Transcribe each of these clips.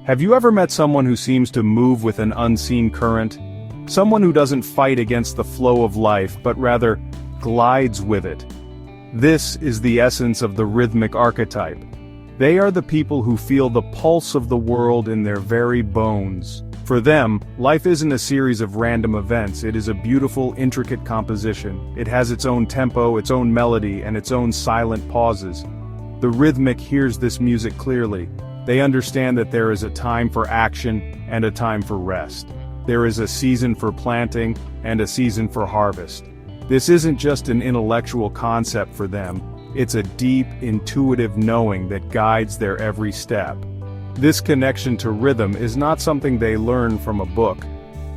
Have you ever met someone who seems to move with an unseen current? Someone who doesn't fight against the flow of life, but rather glides with it. This is the essence of the rhythmic archetype. They are the people who feel the pulse of the world in their very bones. For them, life isn't a series of random events, it is a beautiful, intricate composition. It has its own tempo, its own melody, and its own silent pauses. The rhythmic hears this music clearly. They understand that there is a time for action and a time for rest. There is a season for planting and a season for harvest. This isn't just an intellectual concept for them, it's a deep, intuitive knowing that guides their every step. This connection to rhythm is not something they learn from a book.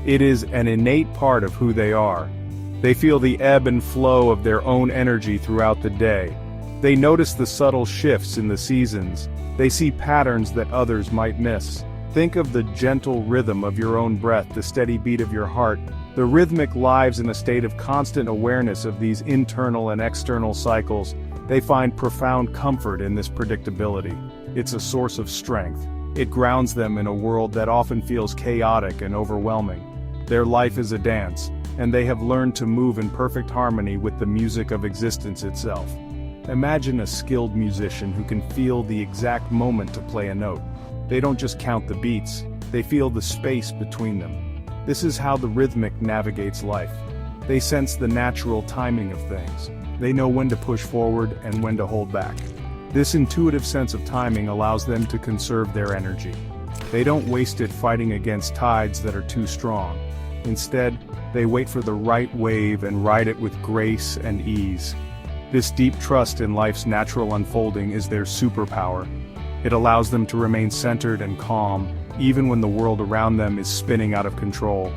It is an innate part of who they are. They feel the ebb and flow of their own energy throughout the day. They notice the subtle shifts in the seasons. They see patterns that others might miss. Think of the gentle rhythm of your own breath, the steady beat of your heart. The rhythmic lives in a state of constant awareness of these internal and external cycles. They find profound comfort in this predictability. It's a source of strength. It grounds them in a world that often feels chaotic and overwhelming. Their life is a dance, and they have learned to move in perfect harmony with the music of existence itself. Imagine a skilled musician who can feel the exact moment to play a note. They don't just count the beats, they feel the space between them. This is how the rhythmic navigates life. They sense the natural timing of things. They know when to push forward and when to hold back. This intuitive sense of timing allows them to conserve their energy. They don't waste it fighting against tides that are too strong. Instead, they wait for the right wave and ride it with grace and ease. This deep trust in life's natural unfolding is their superpower. It allows them to remain centered and calm, even when the world around them is spinning out of control.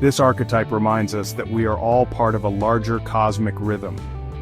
This archetype reminds us that we are all part of a larger cosmic rhythm.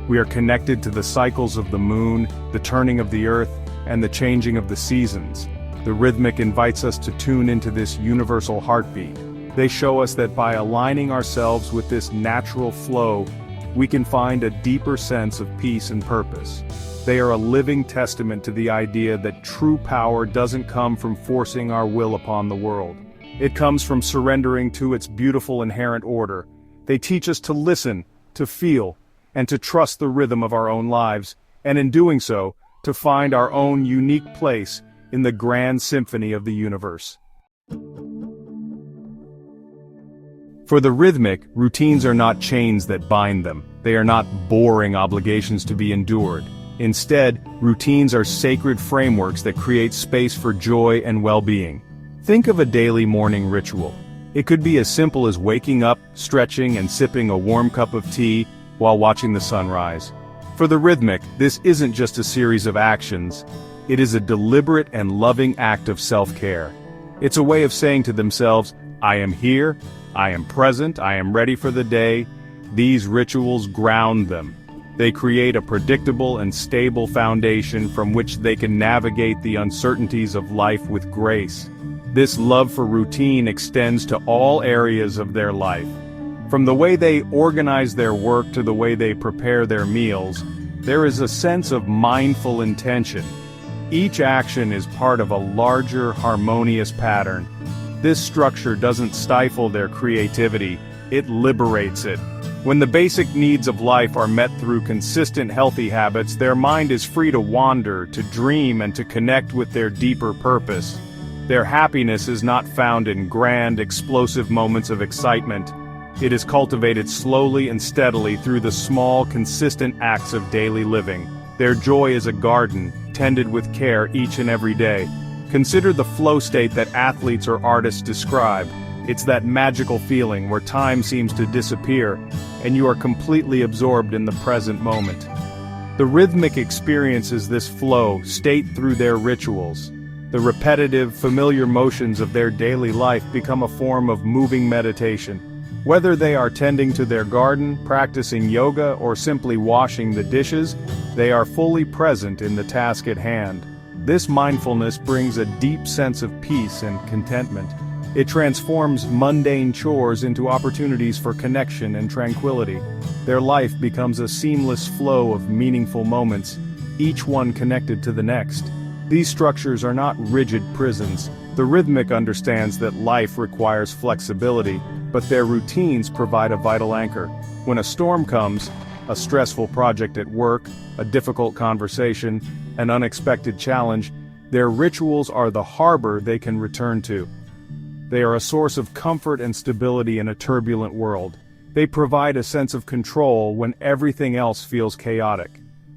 We are connected to the cycles of the moon, the turning of the earth, and the changing of the seasons. The rhythmic invites us to tune into this universal heartbeat. They show us that by aligning ourselves with this natural flow, we can find a deeper sense of peace and purpose. They are a living testament to the idea that true power doesn't come from forcing our will upon the world. It comes from surrendering to its beautiful inherent order. They teach us to listen, to feel, and to trust the rhythm of our own lives, and in doing so, to find our own unique place in the grand symphony of the universe. For the rhythmic, routines are not chains that bind them. They are not boring obligations to be endured. Instead, routines are sacred frameworks that create space for joy and well-being. Think of a daily morning ritual. It could be as simple as waking up, stretching, and sipping a warm cup of tea while watching the sunrise. For the rhythmic, this isn't just a series of actions. It is a deliberate and loving act of self-care. It's a way of saying to themselves, I am here, I am present, I am ready for the day. These rituals ground them. They create a predictable and stable foundation from which they can navigate the uncertainties of life with grace. This love for routine extends to all areas of their life. From the way they organize their work to the way they prepare their meals, there is a sense of mindful intention. Each action is part of a larger, harmonious pattern. This structure doesn't stifle their creativity, it liberates it. When the basic needs of life are met through consistent healthy habits, their mind is free to wander, to dream, and to connect with their deeper purpose. Their happiness is not found in grand, explosive moments of excitement. It is cultivated slowly and steadily through the small, consistent acts of daily living. Their joy is a garden, tended with care each and every day. Consider the flow state that athletes or artists describe. It's that magical feeling where time seems to disappear, and you are completely absorbed in the present moment. The rhythmic experiences this flow state through their rituals. The repetitive, familiar motions of their daily life become a form of moving meditation. Whether they are tending to their garden, practicing yoga, or simply washing the dishes, they are fully present in the task at hand. This mindfulness brings a deep sense of peace and contentment. It transforms mundane chores into opportunities for connection and tranquility. Their life becomes a seamless flow of meaningful moments, each one connected to the next. These structures are not rigid prisons, The Rhythmic understands that life requires flexibility, but their routines provide a vital anchor. When a storm comes, a stressful project at work, a difficult conversation, an unexpected challenge, their rituals are the harbor they can return to. They are a source of comfort and stability in a turbulent world. They provide a sense of control when everything else feels chaotic.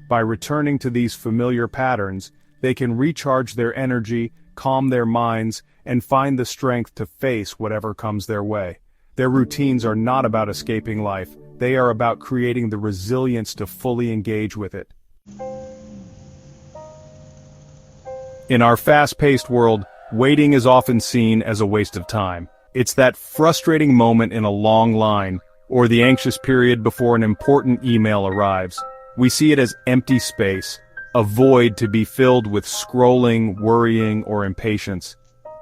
By returning to these familiar patterns, they can recharge their energy, calm their minds, and find the strength to face whatever comes their way. Their routines are not about escaping life, they are about creating the resilience to fully engage with it. In our fast-paced world, waiting is often seen as a waste of time. It's that frustrating moment in a long line, or the anxious period before an important email arrives. We see it as empty space, a void to be filled with scrolling, worrying, or impatience.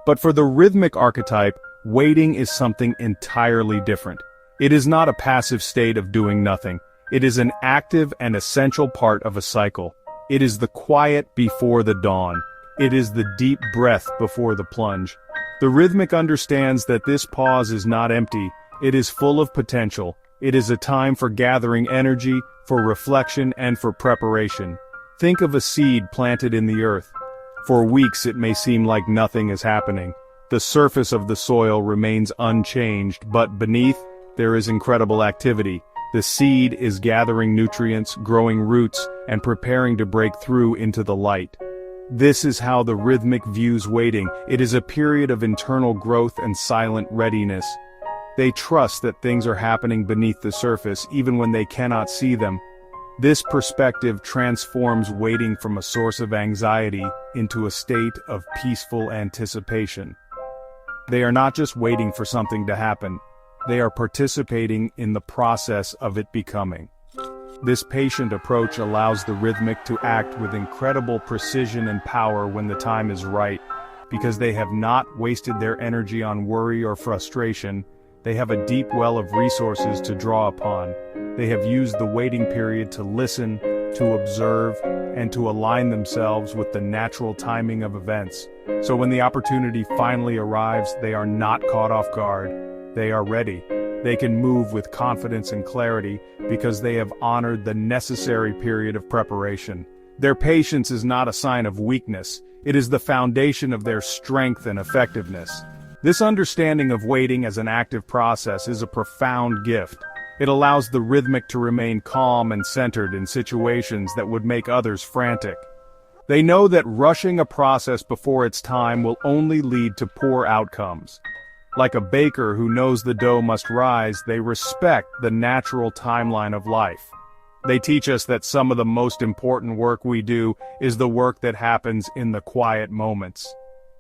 But for the Rhythmic archetype, waiting is something entirely different. It is not a passive state of doing nothing. It is an active and essential part of a cycle. It is the quiet before the dawn. It is the deep breath before the plunge. The Rhythmic understands that this pause is not empty, it is full of potential. It is a time for gathering energy, for reflection, and for preparation. Think of a seed planted in the earth. For weeks it may seem like nothing is happening. The surface of the soil remains unchanged, but beneath, there is incredible activity. The seed is gathering nutrients, growing roots, and preparing to break through into the light. This is how the Rhythmic views waiting. It is a period of internal growth and silent readiness. They trust that things are happening beneath the surface, even when they cannot see them. This perspective transforms waiting from a source of anxiety into a state of peaceful anticipation. They are not just waiting for something to happen. They are participating in the process of it becoming. This patient approach allows the Rhythmic to act with incredible precision and power when the time is right, because they have not wasted their energy on worry or frustration. They have a deep well of resources to draw upon. They have used the waiting period to listen, to observe, and to align themselves with the natural timing of events. So when the opportunity finally arrives, they are not caught off guard. They are ready. They can move with confidence and clarity because they have honored the necessary period of preparation. Their patience is not a sign of weakness. It is the foundation of their strength and effectiveness. This understanding of waiting as an active process is a profound gift. It allows the Rhythmic to remain calm and centered in situations that would make others frantic. They know that rushing a process before its time will only lead to poor outcomes. Like a baker who knows the dough must rise, they respect the natural timeline of life. They teach us that some of the most important work we do is the work that happens in the quiet moments.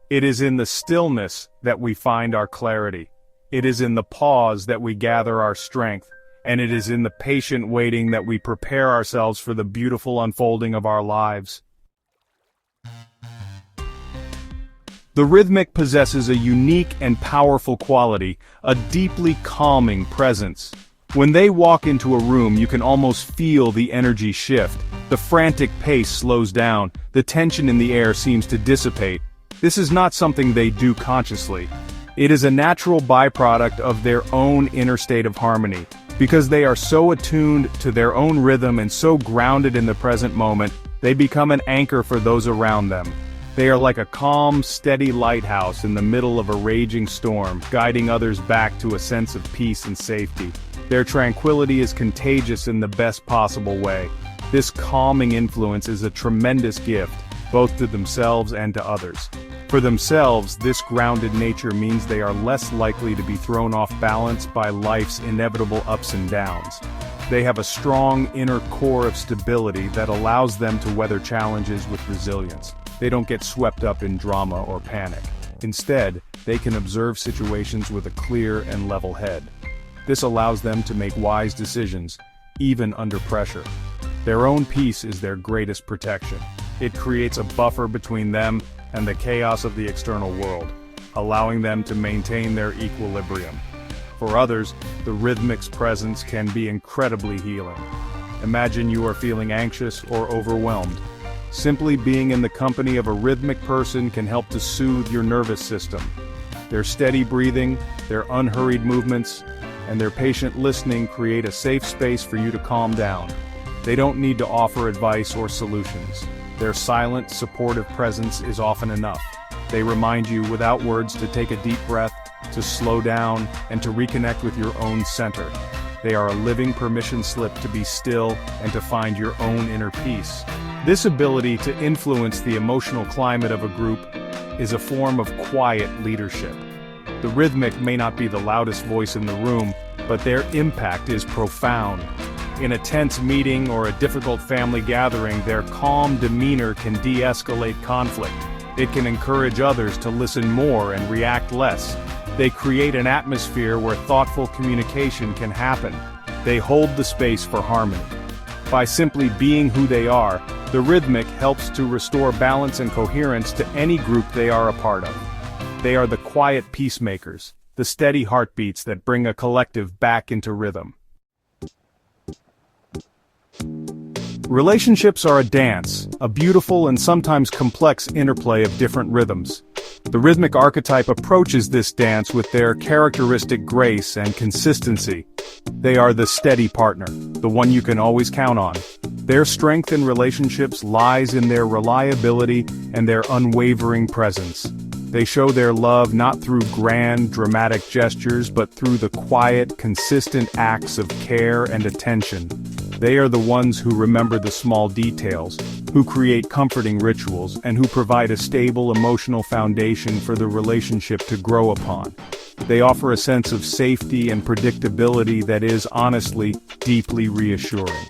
It is in the stillness that we find our clarity. It is in the pause that we gather our strength. And it is in the patient waiting that we prepare ourselves for the beautiful unfolding of our lives. The Rhythmic possesses a unique and powerful quality, a deeply calming presence. When they walk into a room, you can almost feel the energy shift. The frantic pace slows down, the tension in the air seems to dissipate. This is not something they do consciously. It is a natural byproduct of their own inner state of harmony. Because they are so attuned to their own rhythm and so grounded in the present moment, they become an anchor for those around them. They are like a calm, steady lighthouse in the middle of a raging storm, guiding others back to a sense of peace and safety. Their tranquility is contagious in the best possible way. This calming influence is a tremendous gift, both to themselves and to others. For themselves, this grounded nature means they are less likely to be thrown off balance by life's inevitable ups and downs. They have a strong inner core of stability that allows them to weather challenges with resilience. They don't get swept up in drama or panic. Instead, they can observe situations with a clear and level head. This allows them to make wise decisions, even under pressure. Their own peace is their greatest protection. It creates a buffer between them and the chaos of the external world, allowing them to maintain their equilibrium. For others, the Rhythmic's presence can be incredibly healing. Imagine you are feeling anxious or overwhelmed. Simply being in the company of a rhythmic person can help to soothe your nervous system. Their steady breathing, their unhurried movements, and their patient listening create a safe space for you to calm down. They don't need to offer advice or solutions. Their silent, supportive presence is often enough. They remind you without words to take a deep breath, to slow down, and to reconnect with your own center. They are a living permission slip to be still and to find your own inner peace. This ability to influence the emotional climate of a group is a form of quiet leadership. The rhythmic may not be the loudest voice in the room, but their impact is profound. In a tense meeting or a difficult family gathering, their calm demeanor can de-escalate conflict. It can encourage others to listen more and react less. They create an atmosphere where thoughtful communication can happen. They hold the space for harmony. By simply being who they are, the rhythmic helps to restore balance and coherence to any group they are a part of. They are the quiet peacemakers, the steady heartbeats that bring a collective back into rhythm. Relationships are a dance, a beautiful and sometimes complex interplay of different rhythms. The rhythmic archetype approaches this dance with their characteristic grace and consistency. They are the steady partner, the one you can always count on. Their strength in relationships lies in their reliability and their unwavering presence. They show their love not through grand, dramatic gestures, but through the quiet, consistent acts of care and attention. They are the ones who remember the small details, who create comforting rituals, and who provide a stable emotional foundation for the relationship to grow upon. They offer a sense of safety and predictability that is, honestly, deeply reassuring.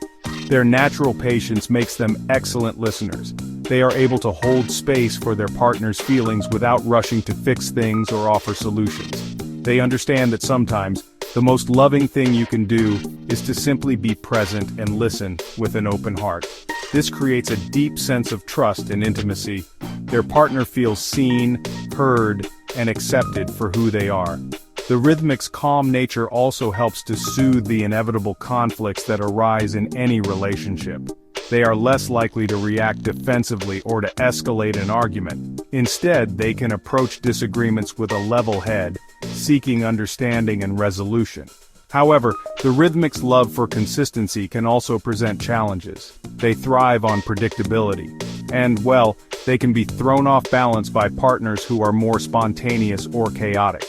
Their natural patience makes them excellent listeners. They are able to hold space for their partner's feelings without rushing to fix things or offer solutions. They understand that sometimes, the most loving thing you can do is to simply be present and listen with an open heart. This creates a deep sense of trust and intimacy. Their partner feels seen, heard, and accepted for who they are. The rhythmic's calm nature also helps to soothe the inevitable conflicts that arise in any relationship. They are less likely to react defensively or to escalate an argument. Instead, they can approach disagreements with a level head, seeking understanding and resolution. However, the rhythmic's love for consistency can also present challenges. They thrive on predictability. And, well, they can be thrown off balance by partners who are more spontaneous or chaotic.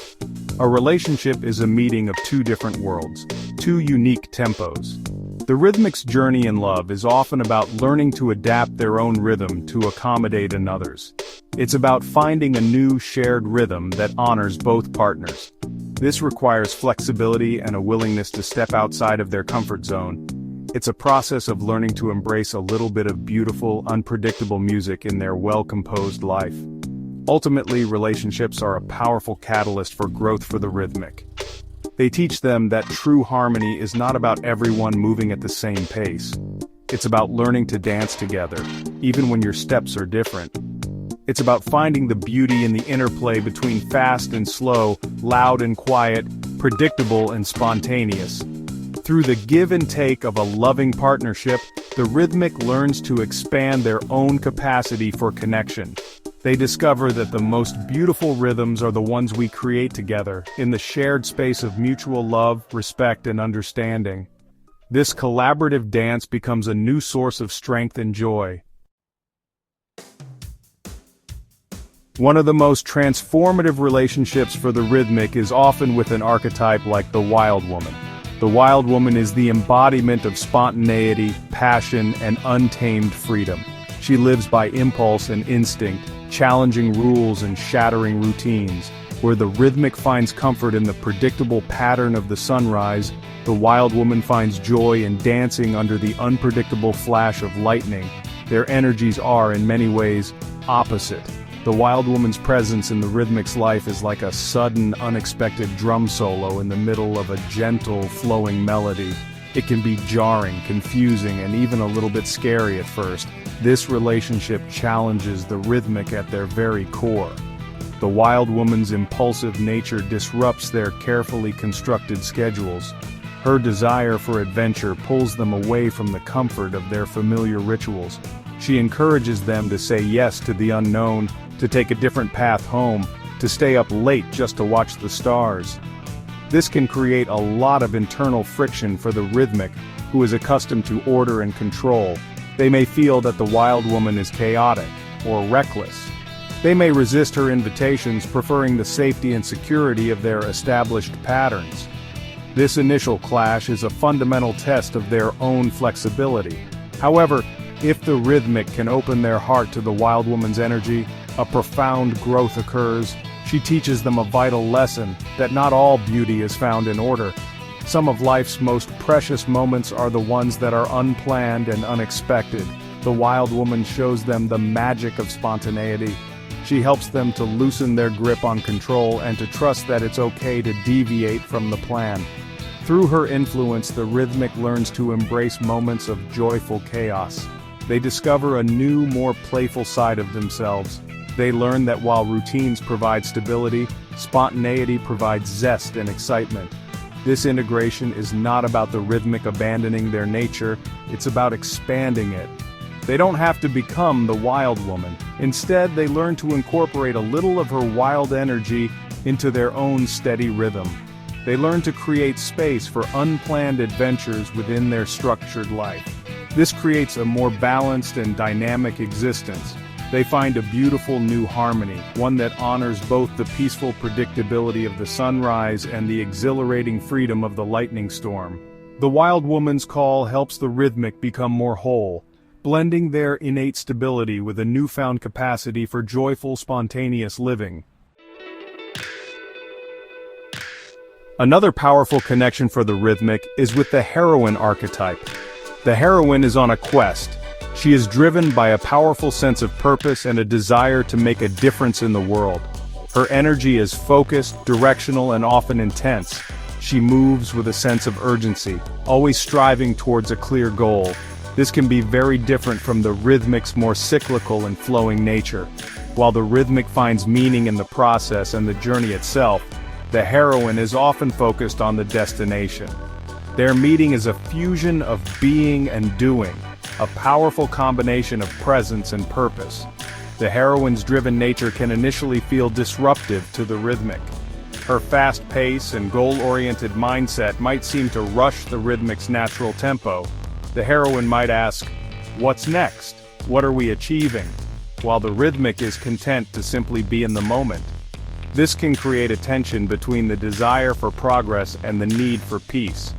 A relationship is a meeting of two different worlds, two unique tempos. The rhythmic's journey in love is often about learning to adapt their own rhythm to accommodate another's. It's about finding a new shared rhythm that honors both partners. This requires flexibility and a willingness to step outside of their comfort zone. It's a process of learning to embrace a little bit of beautiful, unpredictable music in their well-composed life. Ultimately, relationships are a powerful catalyst for growth for the rhythmic. They teach them that true harmony is not about everyone moving at the same pace. It's about learning to dance together, even when your steps are different. It's about finding the beauty in the interplay between fast and slow, loud and quiet, predictable and spontaneous. Through the give and take of a loving partnership, the rhythmic learns to expand their own capacity for connection. They discover that the most beautiful rhythms are the ones we create together, in the shared space of mutual love, respect, and understanding. This collaborative dance becomes a new source of strength and joy. One of the most transformative relationships for the rhythmic is often with an archetype like the Wildwoman. The Wildwoman is the embodiment of spontaneity, passion, and untamed freedom. She lives by impulse and instinct, challenging rules and shattering routines. Where the rhythmic finds comfort in the predictable pattern of the sunrise, the Wildwoman finds joy in dancing under the unpredictable flash of lightning. Their energies are, in many ways, opposite. The Wildwoman's presence in the rhythmic's life is like a sudden, unexpected drum solo in the middle of a gentle, flowing melody. It can be jarring, confusing, and even a little bit scary at first. This relationship challenges the rhythmic at their very core. The Wildwoman's impulsive nature disrupts their carefully constructed schedules. Her desire for adventure pulls them away from the comfort of their familiar rituals. She encourages them to say yes to the unknown, to take a different path home, to stay up late just to watch the stars. This can create a lot of internal friction for the rhythmic, who is accustomed to order and control. They may feel that the wild woman is chaotic or reckless. They may resist her invitations, preferring the safety and security of their established patterns. This initial clash is a fundamental test of their own flexibility. However, if the rhythmic can open their heart to the wild woman's energy, a profound growth occurs. She teaches them a vital lesson, that not all beauty is found in order. Some of life's most precious moments are the ones that are unplanned and unexpected. The wild woman shows them the magic of spontaneity. She helps them to loosen their grip on control and to trust that it's okay to deviate from the plan. Through her influence, the rhythmic learns to embrace moments of joyful chaos. They discover a new, more playful side of themselves. They learn that while routines provide stability, spontaneity provides zest and excitement. This integration is not about the rhythmic abandoning their nature, it's about expanding it. They don't have to become the wild woman. Instead, they learn to incorporate a little of her wild energy into their own steady rhythm. They learn to create space for unplanned adventures within their structured life. This creates a more balanced and dynamic existence. They find a beautiful new harmony, one that honors both the peaceful predictability of the sunrise and the exhilarating freedom of the lightning storm. The wild woman's call helps the rhythmic become more whole, blending their innate stability with a newfound capacity for joyful, spontaneous living. Another powerful connection for the rhythmic is with the heroine archetype. The heroine is on a quest. She is driven by a powerful sense of purpose and a desire to make a difference in the world. Her energy is focused, directional, and often intense. She moves with a sense of urgency, always striving towards a clear goal. This can be very different from the rhythmic's more cyclical and flowing nature. While the rhythmic finds meaning in the process and the journey itself, the heroine is often focused on the destination. Their meeting is a fusion of being and doing, a powerful combination of presence and purpose. The heroine's driven nature can initially feel disruptive to the rhythmic. Her fast pace and goal-oriented mindset might seem to rush the rhythmic's natural tempo. The heroine might ask, "What's next? What are we achieving?" While the rhythmic is content to simply be in the moment. This can create a tension between the desire for progress and the need for peace.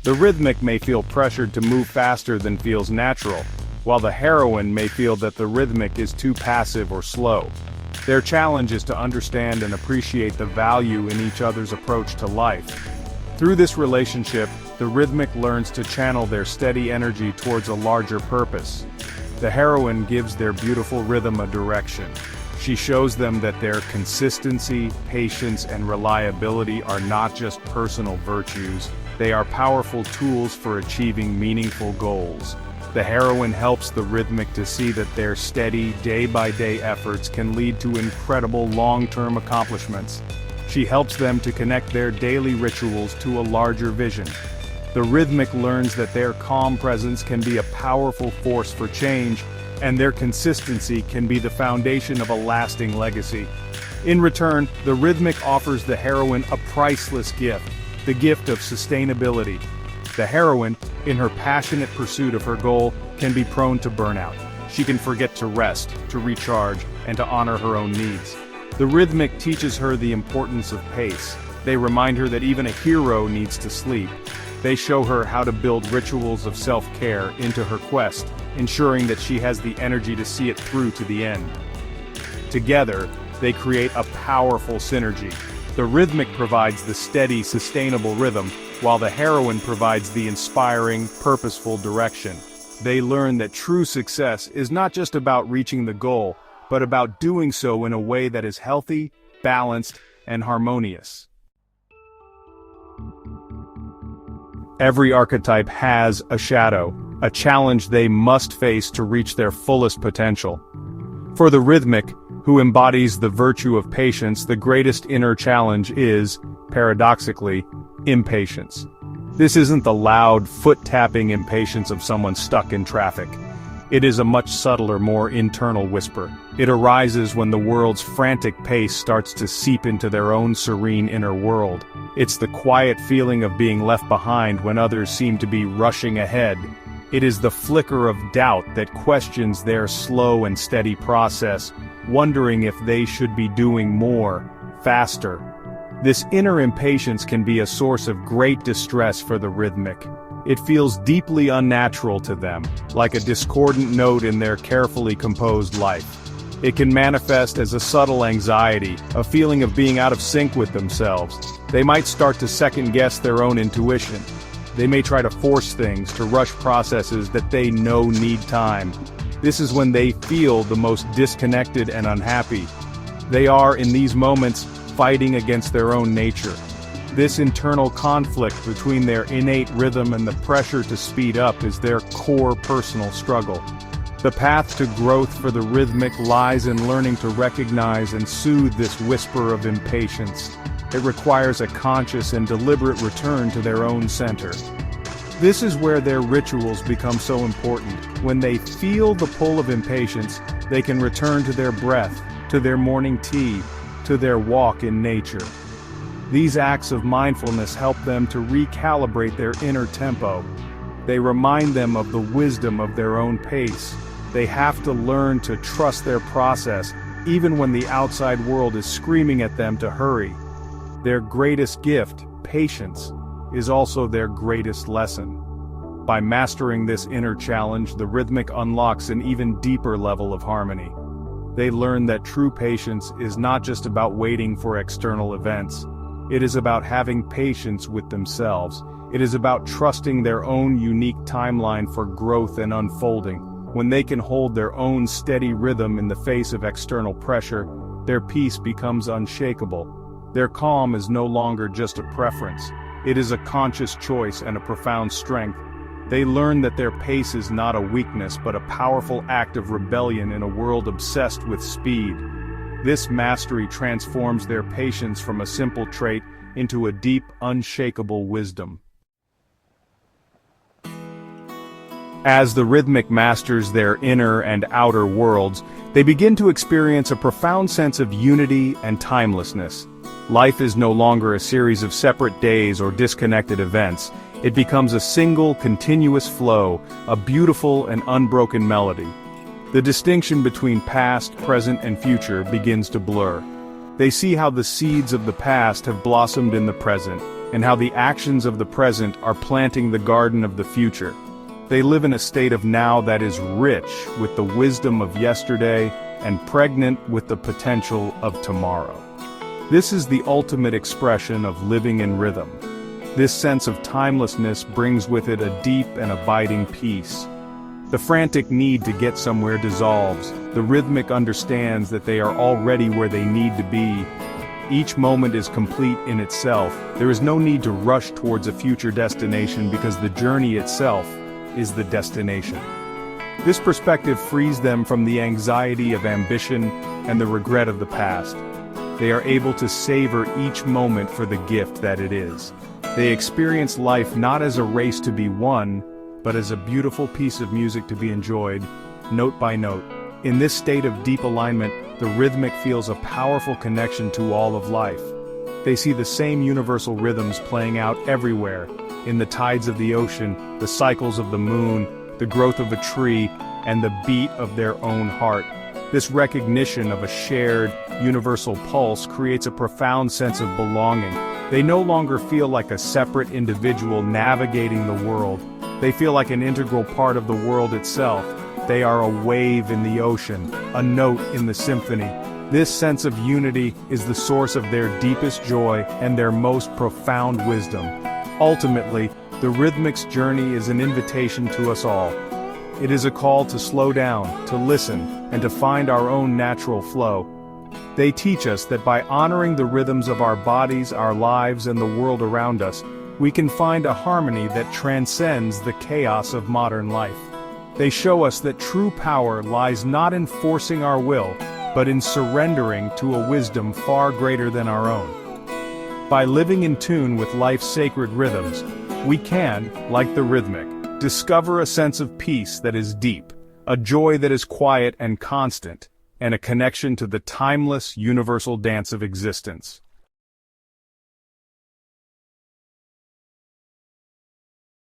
The rhythmic may feel pressured to move faster than feels natural, while the heroine may feel that the rhythmic is too passive or slow. Their challenge is to understand and appreciate the value in each other's approach to life. Through this relationship, the rhythmic learns to channel their steady energy towards a larger purpose. The heroine gives their beautiful rhythm a direction. She shows them that their consistency, patience, and reliability are not just personal virtues, they are powerful tools for achieving meaningful goals. The heroine helps the rhythmic to see that their steady, day-by-day efforts can lead to incredible long-term accomplishments. She helps them to connect their daily rituals to a larger vision. The rhythmic learns that their calm presence can be a powerful force for change, and their consistency can be the foundation of a lasting legacy. In return, the rhythmic offers the heroine a priceless gift, the gift of sustainability. The heroine, in her passionate pursuit of her goal, can be prone to burnout. She can forget to rest, to recharge, and to honor her own needs. The rhythmic teaches her the importance of pace. They remind her that even a hero needs to sleep. They show her how to build rituals of self-care into her quest, ensuring that she has the energy to see it through to the end. Together, they create a powerful synergy. The rhythmic provides the steady, sustainable rhythm, while the heroine provides the inspiring, purposeful direction. They learn that true success is not just about reaching the goal, but about doing so in a way that is healthy, balanced, and harmonious. Every archetype has a shadow, a challenge they must face to reach their fullest potential. For the rhythmic, who embodies the virtue of patience, the greatest inner challenge is, paradoxically, impatience. This isn't the loud, foot-tapping impatience of someone stuck in traffic. It is a much subtler, more internal whisper. It arises when the world's frantic pace starts to seep into their own serene inner world. It's the quiet feeling of being left behind when others seem to be rushing ahead. It is the flicker of doubt that questions their slow and steady process, wondering if they should be doing more, faster. This inner impatience can be a source of great distress for the rhythmic. It feels deeply unnatural to them, like a discordant note in their carefully composed life. It can manifest as a subtle anxiety, a feeling of being out of sync with themselves. They might start to second-guess their own intuition. They may try to force things, to rush processes that they know need time. This is when they feel the most disconnected and unhappy. They are, in these moments, fighting against their own nature. This internal conflict between their innate rhythm and the pressure to speed up is their core personal struggle. The path to growth for the rhythmic lies in learning to recognize and soothe this whisper of impatience. It requires a conscious and deliberate return to their own center. This is where their rituals become so important. When they feel the pull of impatience, they can return to their breath, to their morning tea, to their walk in nature. These acts of mindfulness help them to recalibrate their inner tempo. They remind them of the wisdom of their own pace. They have to learn to trust their process, even when the outside world is screaming at them to hurry. Their greatest gift, patience, is also their greatest lesson. By mastering this inner challenge, the rhythmic unlocks an even deeper level of harmony. They learn that true patience is not just about waiting for external events. It is about having patience with themselves. It is about trusting their own unique timeline for growth and unfolding. When they can hold their own steady rhythm in the face of external pressure, their peace becomes unshakable. Their calm is no longer just a preference. It is a conscious choice and a profound strength. They learn that their pace is not a weakness but a powerful act of rebellion in a world obsessed with speed. This mastery transforms their patience from a simple trait into a deep, unshakable wisdom. As the rhythmic masters their inner and outer worlds, they begin to experience a profound sense of unity and timelessness. Life is no longer a series of separate days or disconnected events. It becomes a single, continuous flow, a beautiful and unbroken melody. The distinction between past, present, and future begins to blur. They see how the seeds of the past have blossomed in the present, and how the actions of the present are planting the garden of the future. They live in a state of now that is rich with the wisdom of yesterday and pregnant with the potential of tomorrow. This is the ultimate expression of living in rhythm. This sense of timelessness brings with it a deep and abiding peace. The frantic need to get somewhere dissolves. The rhythmic understands that they are already where they need to be. Each moment is complete in itself. There is no need to rush towards a future destination because the journey itself is the destination. This perspective frees them from the anxiety of ambition and the regret of the past. They are able to savor each moment for the gift that it is. They experience life not as a race to be won, but as a beautiful piece of music to be enjoyed, note by note. In this state of deep alignment, the rhythmic feels a powerful connection to all of life. They see the same universal rhythms playing out everywhere, in the tides of the ocean, the cycles of the moon, the growth of a tree, and the beat of their own heart. This recognition of a shared, universal pulse creates a profound sense of belonging. They no longer feel like a separate individual navigating the world. They feel like an integral part of the world itself. They are a wave in the ocean, a note in the symphony. This sense of unity is the source of their deepest joy and their most profound wisdom. Ultimately, the rhythmic's journey is an invitation to us all. It is a call to slow down, to listen, and to find our own natural flow. They teach us that by honoring the rhythms of our bodies, our lives, and the world around us, we can find a harmony that transcends the chaos of modern life. They show us that true power lies not in forcing our will, but in surrendering to a wisdom far greater than our own. By living in tune with life's sacred rhythms, we can, like the rhythmic, discover a sense of peace that is deep, a joy that is quiet and constant, and a connection to the timeless, universal dance of existence.